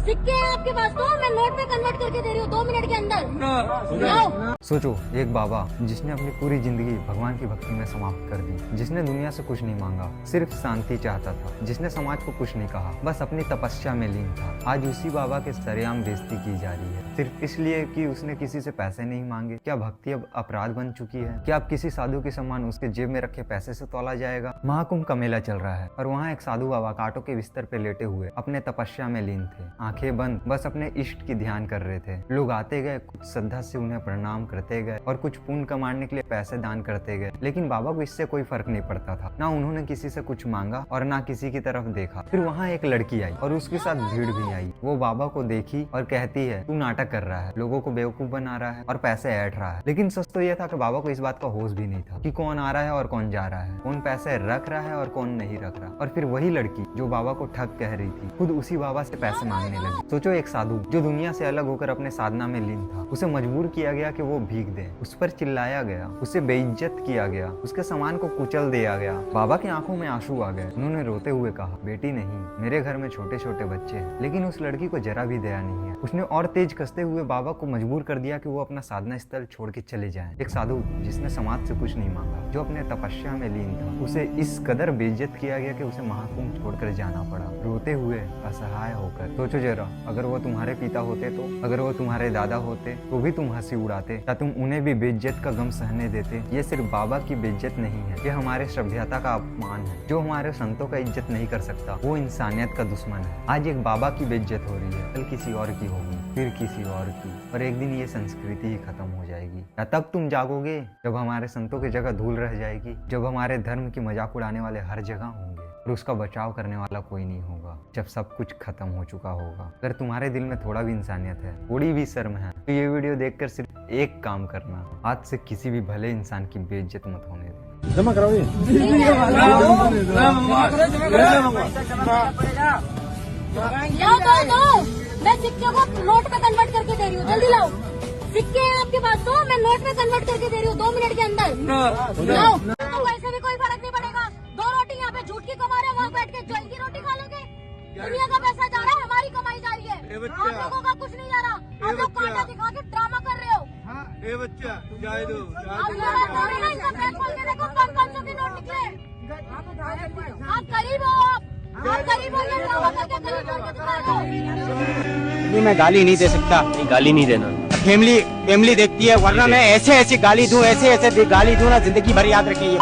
सिक्के हैं आपके पास तो मैं नोट में कन्वर्ट करके दे रही हूँ 2 मिनट के अंदर। सोचो एक बाबा जिसने अपनी पूरी जिंदगी भगवान की भक्ति में समाप्त कर दी, जिसने दुनिया से कुछ नहीं मांगा, सिर्फ शांति चाहता था, जिसने समाज को कुछ नहीं कहा, बस अपनी तपस्या में लीन था। आज उसी बाबा के सरेआम बेइज्जती की जा रही है सिर्फ इसलिए कि उसने किसी से पैसे नहीं मांगे। क्या भक्ति अब अपराध बन चुकी है? क्या अब किसी साधु के सम्मान उसके जेब में रखे पैसे से तोला जाएगा? महाकुंभ का मेला चल रहा है और वहाँ एक साधु बाबा कांटों के बिस्तर पे लेटे हुए अपने तपस्या में लीन थे, आंखें बंद बस अपने इष्ट की ध्यान कर रहे थे। लोग आते गए, कुछ श्रद्धा से उन्हें प्रणाम करते गए और कुछ पुण्य कमाने के लिए पैसे दान करते गए, लेकिन बाबा को इससे कोई फर्क नहीं पड़ता था। ना उन्होंने किसी से कुछ मांगा और ना किसी की तरफ देखा। फिर वहाँ एक लड़की आई और उसके साथ भीड़ भी आई। वो बाबा को देखी और कहती है, तू नाटक कर रहा है, लोगों को बेवकूफ बना रहा है और पैसे ऐंठ रहा है। लेकिन सच तो यह था कि बाबा को इस बात का होश भी नहीं था कि कौन आ रहा है और कौन जा रहा है, कौन पैसे रख रहा है और कौन नहीं रख रहा। और फिर वही लड़की जो बाबा को ठग कह रही थी, खुद उसी बाबा से पैसे मांगने लगी। सोचो एक साधु जो दुनिया से अलग होकर अपने साधना में लीन था, उसे मजबूर किया गया कि वो भीख दे, उस पर चिल्लाया गया, उसे बेइज्जत किया गया, उसके सामान को कुचल दिया गया। बाबा की आंखों में आंसू आ गए। उन्होंने रोते हुए कहा, बेटी नहीं, मेरे घर में छोटे छोटे बच्चे हैं। लेकिन उस लड़की को जरा भी दया नहीं है। उसने और तेज कसते हुए बाबा को मजबूर कर दिया कि वो अपना साधना स्थल छोड़ के चले जाएं। एक साधु जिसने समाज से कुछ नहीं मांगा, जो अपने तपस्या में लीन था, उसे इस कदर बेइज्जत किया गया कि उसे महाकुंभ छोड़कर जाना पड़ा, रोते हुए, असहाय होकर। सोचो जरा, अगर वो तुम्हारे पिता होते तो, अगर वो तुम्हारे दादा होते तो भी तुम हंसी उड़ाते या तुम उन्हें भी बेइज्जत का गम सहने देते? ये सिर्फ बाबा की बेइज्जत नहीं है, ये हमारे सभ्यता का अपमान है। जो हमारे संतों का इज्जत नहीं कर सकता वो इंसानियत का दुश्मन है। आज एक बाबा की बेइज्जत हो रही है, कल किसी और की होगी, फिर किसी और की, और एक दिन ये संस्कृति ही खत्म हो जाएगी। या तब तुम जागोगे जब हमारे संतों की जगह धूल रह जाएगी, जब हमारे धर्म की मजाक उड़ाने वाले हर जगह होंगे और उसका बचाव करने वाला कोई नहीं होगा, जब सब कुछ खत्म हो चुका होगा। अगर तुम्हारे दिल में थोड़ा भी इंसानियत है, थोड़ी भी शर्म है, तो ये वीडियो देखकर सिर्फ एक काम करना, आज से किसी भी भले इंसान की बेइज्जत मत होने देना। जमा कराओ लाओ, मैं सिक्के को नोट में कन्वर्ट करके दे रही हूँ, जल्दी लाओ। सिक्के हैं आपके पास तो मैं नोट में कन्वर्ट करके दे रही हूँ 2 मिनट के अंदर। लाओ, तो वैसे भी कोई फर्क नहीं पड़ेगा। 2 रोटी यहाँ पे झूठ की कमा रहे हैं, वहाँ बैठ के जल की रोटी खा लोगे। दुनिया का पैसा जा रहा है, हमारी कमाई जा रही है, आप लोगों का कुछ नहीं जा रहा। आप लोग कांटा दिखा के ड्रामा कर रहे हो। ए बच्चा जाए दो, आप बैंक खोल के देखो, 500 की नोट निकले। आप गरीब हो, आप गरीब हो, ये ड्रामा करके गरीब करके दिखा रहे हो। मैं गाली नहीं दे सकता। नहीं, गाली नहीं देना। फैमिली देखती है, वरना मैं ऐसे गाली दूं, ऐसे गाली दूं ना, जिंदगी भर याद रखिए ये।